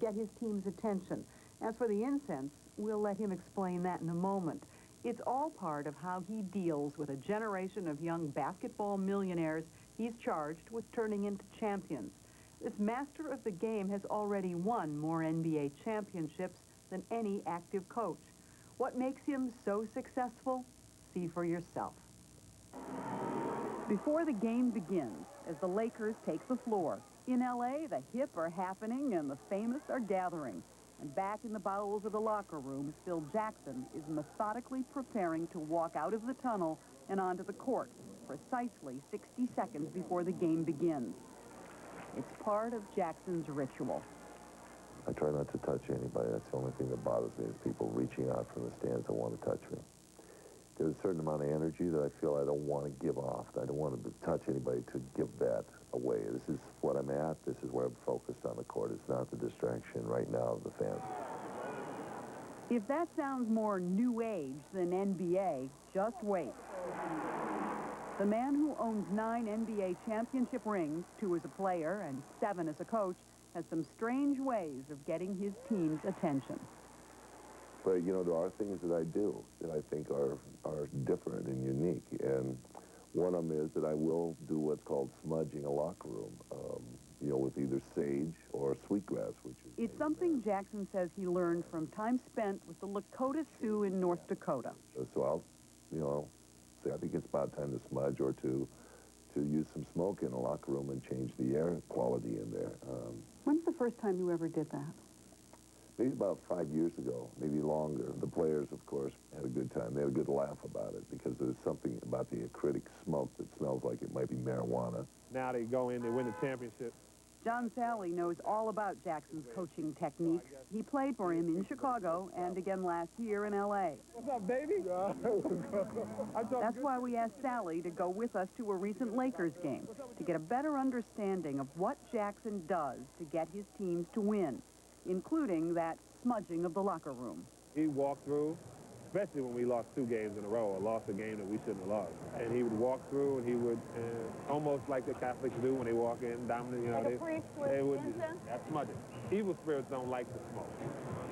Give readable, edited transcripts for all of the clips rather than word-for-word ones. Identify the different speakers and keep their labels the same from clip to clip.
Speaker 1: get his team's attention. As for the incense, we'll let him explain that in a moment. It's all part of how he deals with a generation of young basketball millionaires he's charged with turning into champions. This master of the game has already won more NBA championships than any active coach. What makes him so successful? See for yourself. Before the game begins, as the Lakers take the floor, in L.A., the hip are happening and the famous are gathering. And back in the bowels of the locker room, Phil Jackson is methodically preparing to walk out of the tunnel and onto the court, precisely 60 seconds before the game begins. It's part of Jackson's ritual.
Speaker 2: I try not to touch anybody. That's the only thing that bothers me, is people reaching out from the stands that want to touch me. There's a certain amount of energy that I feel I don't want to give off. I don't want to touch anybody to give that away. This is what I'm at. This is where I'm focused on the court. It's not the distraction right now of the fans.
Speaker 1: If that sounds more new age than NBA, just wait. The man who owns 9 NBA championship rings, 2 as a player and 7 as a coach, has some strange ways of getting his team's attention.
Speaker 2: But, you know, there are things that I do that I think are different and unique. And one of them is that I will do what's called smudging a locker room, you know, with either sage or sweetgrass, which is...
Speaker 1: It's something Jackson says he learned from time spent with the Lakota Sioux in North Dakota.
Speaker 2: So I'll, you know, say I think it's about time to smudge or to use some smoke in a locker room and change the air quality in there.
Speaker 1: When's the first time you ever did that?
Speaker 2: Maybe about 5 years ago, maybe longer. The players, of course, had a good time. They had a good laugh about it because there's something about the acritic smoke that smells like it might be marijuana.
Speaker 3: Now they go in, they win the championship.
Speaker 1: John Salley knows all about Jackson's coaching techniques. He played for him in Chicago and again last year in L.A.
Speaker 3: What's up, baby?
Speaker 1: That's why we asked Salley to go with us to a recent Lakers game to get a better understanding of what Jackson does to get his teams to win, including that smudging of the locker room.
Speaker 3: He walked through, especially when we lost 2 games in a row or lost a game that we shouldn't have lost. And he would walk through and he would, almost like the Catholics do when they walk in, dominant, you know,
Speaker 4: like
Speaker 3: they would, that's smudging. Evil spirits don't like the smoke.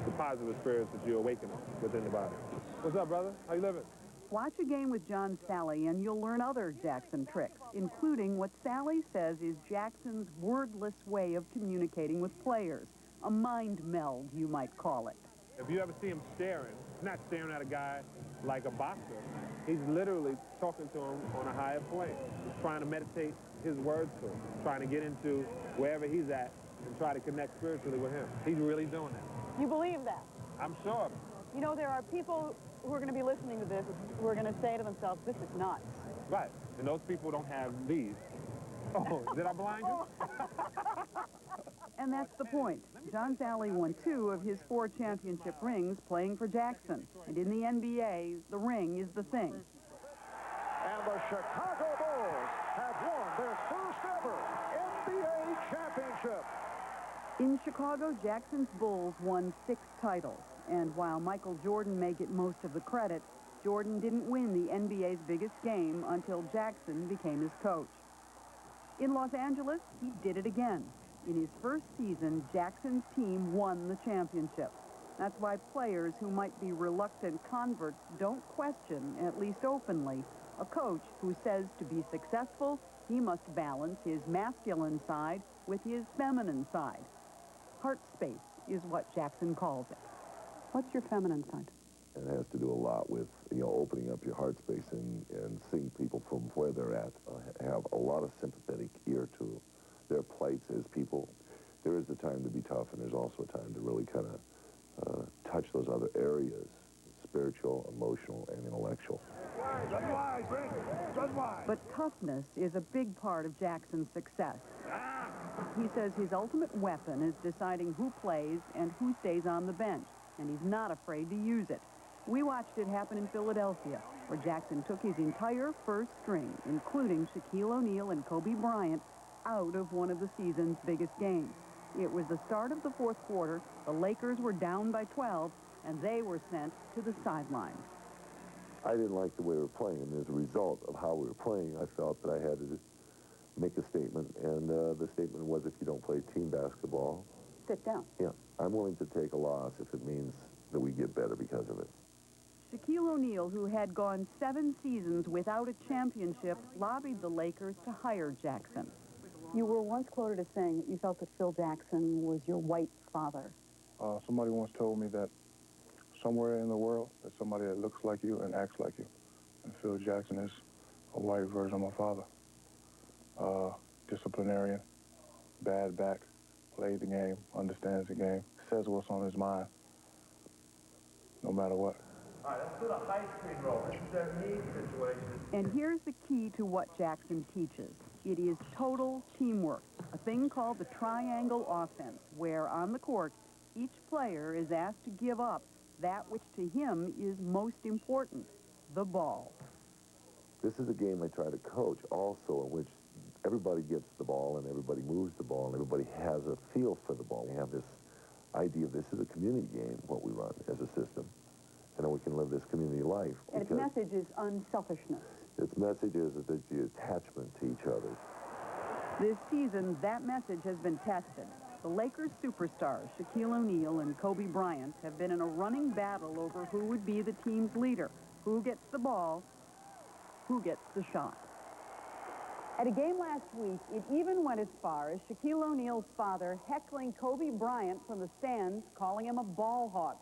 Speaker 3: The positive spirits that you awaken within the body. What's up, brother? How you living?
Speaker 1: Watch a game with John Salley and you'll learn other Jackson tricks, including what Salley says is Jackson's wordless way of communicating with players. A mind meld, you might call it.
Speaker 3: If you ever see him staring, he's not staring at a guy like a boxer. He's literally talking to him on a higher plane. He's trying to meditate his words to him, trying to get into wherever he's at and try to connect spiritually with him. He's really doing that.
Speaker 4: You believe that?
Speaker 3: I'm sure of it.
Speaker 4: You know, there are people who are going to be listening to this who are going to say to themselves, this is nuts.
Speaker 3: Right. And those people don't have these. Oh, did I blind you?
Speaker 1: And that's the point. John Salley won 2 of his 4 championship rings playing for Jackson. And in the NBA, the ring is the thing.
Speaker 5: And the Chicago Bulls have won their first ever NBA championship.
Speaker 1: In Chicago, Jackson's Bulls won 6 titles. And while Michael Jordan may get most of the credit, Jordan didn't win the NBA's biggest game until Jackson became his coach. In Los Angeles, he did it again. In his first season, Jackson's team won the championship. That's why players who might be reluctant converts don't question, at least openly, a coach who says to be successful, he must balance his masculine side with his feminine side. Heart space is what Jackson calls it. What's your feminine side?
Speaker 2: It has to do a lot with, you know, opening up your heart space and seeing people from where they're at. Have a lot of sympathetic ear to their plights as people. There is a time to be tough, and there's also a time to really kind of touch those other areas, spiritual, emotional, and intellectual.
Speaker 1: But toughness is a big part of Jackson's success. He says his ultimate weapon is deciding who plays and who stays on the bench, and he's not afraid to use it. We watched it happen in Philadelphia, where Jackson took his entire first string, including Shaquille O'Neal and Kobe Bryant, out of one of the season's biggest games. It was the start of the 4th quarter. The Lakers were down by 12, and they were sent to the sidelines.
Speaker 2: I didn't like the way we were playing, and as a result of how we were playing, I felt that I had to make a statement, and the statement was if you don't play team basketball,
Speaker 1: sit down.
Speaker 2: Yeah, I'm willing to take a loss if it means that we get better because of it.
Speaker 1: Shaquille O'Neal, who had gone 7 seasons without a championship, lobbied the Lakers to hire Jackson. You were once quoted as saying that you felt that Phil Jackson was your white father.
Speaker 6: Somebody once told me that somewhere in the world there's somebody that looks like you and acts like you. And Phil Jackson is a white version of my father. Disciplinarian, bad back, plays the game, understands the game, says what's on his mind, no matter what.
Speaker 3: All right, let's do the high screen roll. This is their knee situation.
Speaker 1: And here's the key to what Jackson teaches. It is total teamwork, a thing called the triangle offense, where on the court, each player is asked to give up that which to him is most important, the ball.
Speaker 2: This is a game I try to coach also, in which everybody gets the ball and everybody moves the ball and everybody has a feel for the ball. We have this idea of this is a community game, what we run as a system, and then we can live this community life.
Speaker 1: And its message is unselfishness.
Speaker 2: Its message is that the attachment to each other.
Speaker 1: This season, that message has been tested. The Lakers superstars, Shaquille O'Neal and Kobe Bryant, have been in a running battle over who would be the team's leader, who gets the ball, who gets the shot. At a game last week, it even went as far as Shaquille O'Neal's father heckling Kobe Bryant from the stands, calling him a ball hawk.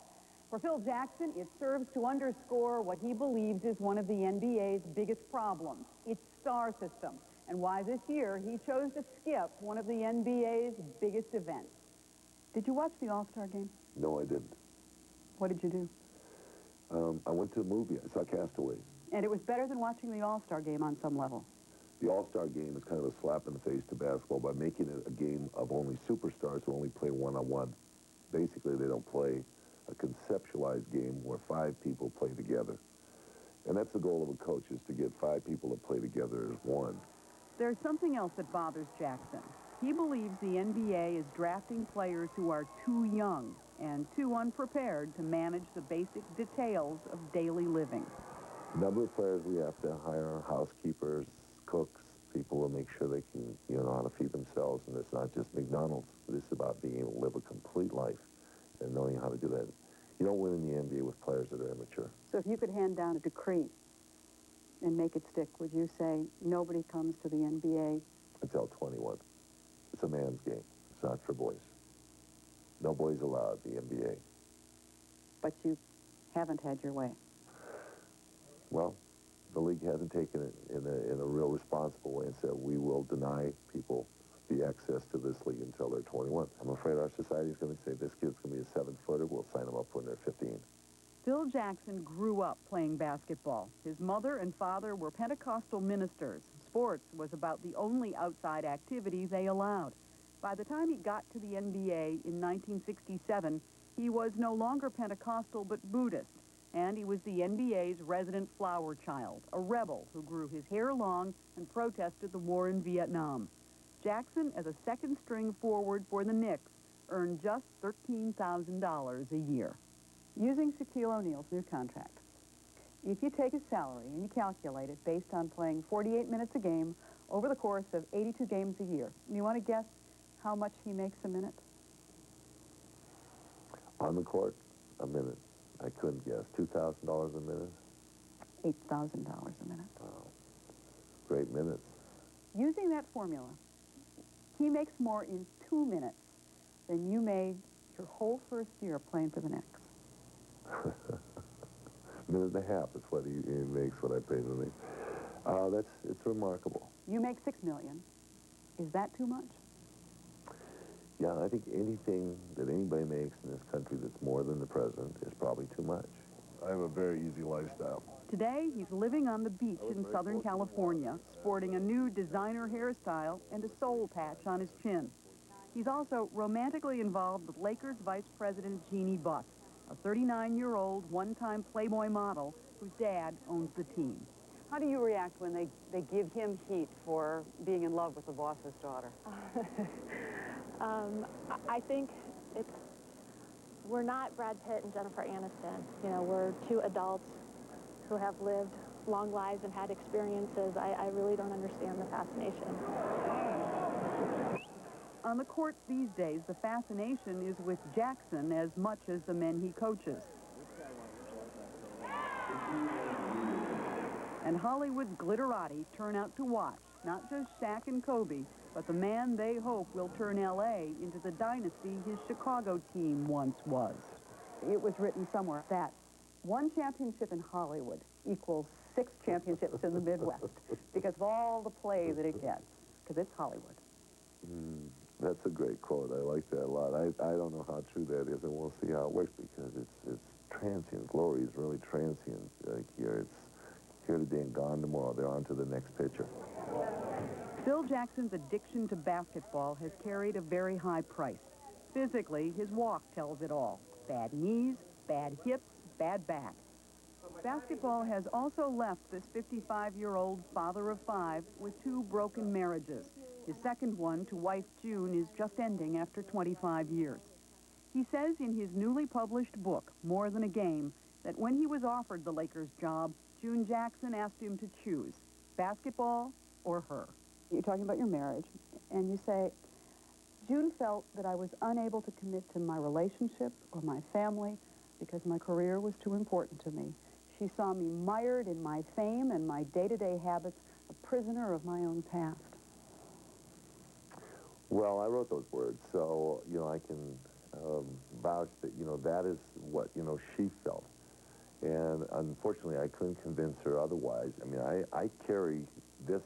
Speaker 1: For Phil Jackson, it serves to underscore what he believes is one of the NBA's biggest problems, its star system, and why this year he chose to skip one of the NBA's biggest events. Did you watch the All-Star game?
Speaker 2: No, I didn't.
Speaker 1: What did you do?
Speaker 2: I went to a movie. I saw Castaway.
Speaker 1: And it was better than watching the All-Star game on some level.
Speaker 2: The All-Star game is kind of a slap in the face to basketball by making it a game of only superstars who only play one-on-one. Basically, they don't play a conceptualized game where 5 people play together. And that's the goal of a coach, is to get 5 people to play together as one.
Speaker 1: There's something else that bothers Jackson. He believes the NBA is drafting players who are too young and too unprepared to manage the basic details of daily living.
Speaker 2: The number of players we have to hire, housekeepers, cooks, people to make sure they can, know how to feed themselves, and it's not just McDonald's. This is about being able to live a complete life and knowing how to do that. You don't win in the NBA with players that are immature.
Speaker 1: So if you could hand down a decree and make it stick, would you say nobody comes to the NBA
Speaker 2: until 21? It's a man's game. It's not for boys. No boys allowed the NBA.
Speaker 1: But you haven't had your way.
Speaker 2: Well, the league hasn't taken it in a real responsible way and said we will deny people the access to this league until they're 21. I'm afraid our society is going to say this kid's going to be a 7-footer. We'll sign him up when they're 15.
Speaker 1: Phil Jackson grew up playing basketball. His mother and father were Pentecostal ministers. Sports was about the only outside activity they allowed. By the time he got to the NBA in 1967, he was no longer Pentecostal but Buddhist, and he was the NBA's resident flower child, a rebel who grew his hair long and protested the war in Vietnam. Jackson, as a second-string forward for the Knicks, earned just $13,000 a year. Using Shaquille O'Neal's new contract, if you take his salary and you calculate it based on playing 48 minutes a game over the course of 82 games a year, you want to guess how much he makes a minute?
Speaker 2: On the court, a minute. I couldn't guess. $2,000 a minute?
Speaker 1: $8,000 a minute.
Speaker 2: Wow. Great minutes.
Speaker 1: Using that formula, he makes more in 2 minutes than you made your whole first year playing for the Knicks.
Speaker 2: Minute and a half is what he makes, what I paid him. It's remarkable.
Speaker 1: You make $6 million. Is that too much?
Speaker 2: Yeah, I think anything that anybody makes in this country that's more than the president is probably too much. I have a very easy lifestyle.
Speaker 1: Today, he's living on the beach in Southern California, sporting a new designer hairstyle and a soul patch on his chin. He's also romantically involved with Lakers Vice President Jeannie Buss, a 39-year-old one-time Playboy model whose dad owns the team. How do you react when they give him heat for being in love with the boss's daughter?
Speaker 7: I think we're not Brad Pitt and Jennifer Aniston. We're 2 adults who have lived long lives and had experiences. I really don't understand the fascination.
Speaker 1: On the court these days, the fascination is with Jackson as much as the men he coaches. And Hollywood's glitterati turn out to watch, not just Shaq and Kobe, but the man they hope will turn L.A. into the dynasty his Chicago team once was.
Speaker 4: It was written somewhere that one championship in Hollywood equals 6 championships in the Midwest because of all the play that it gets, because it's Hollywood.
Speaker 2: That's a great quote. I like that a lot. I don't know how true that is, and we'll see how it works because it's transient. Glory is really transient here. It's here today and gone tomorrow. They're on to the next pitcher.
Speaker 1: Phil Jackson's addiction to basketball has carried a very high price. Physically, his walk tells it all. Bad knees, bad hips, bad back. Basketball has also left this 55-year-old father of 5 with 2 broken marriages. His second one to wife June is just ending after 25 years. He says in his newly published book, More Than a Game, that when he was offered the Lakers job, June Jackson asked him to choose basketball or her.
Speaker 4: You're talking about your marriage, and you say, June felt that I was unable to commit to my relationship or my family because my career was too important to me. She saw me mired in my fame and my day-to-day habits, a prisoner of my own past.
Speaker 2: Well, I wrote those words, so, you know, I can vouch that, you know, that is what, you know, she felt. And unfortunately, I couldn't convince her otherwise. I mean, I carry this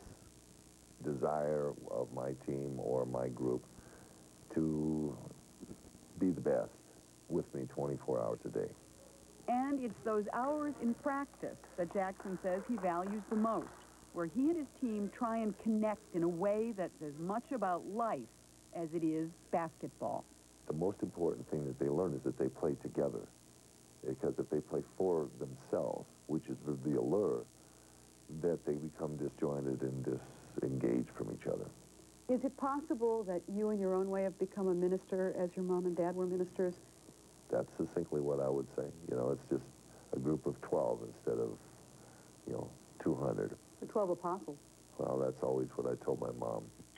Speaker 2: desire of my team or my group to be the best with me 24 hours a day.
Speaker 1: And it's those hours in practice that Jackson says he values the most, where he and his team try and connect in a way that's as much about life as it is basketball.
Speaker 2: The most important thing that they learn is that they play together. Because if they play for themselves, which is the allure, that they become disjointed and disengaged from each other.
Speaker 4: Is it possible that you in your own way have become a minister as your mom and dad were ministers?
Speaker 2: That's succinctly what I would say. You know, it's just a group of 12 instead of, you know, 200.
Speaker 4: The 12 apostles.
Speaker 2: Well, that's always what I told my mom.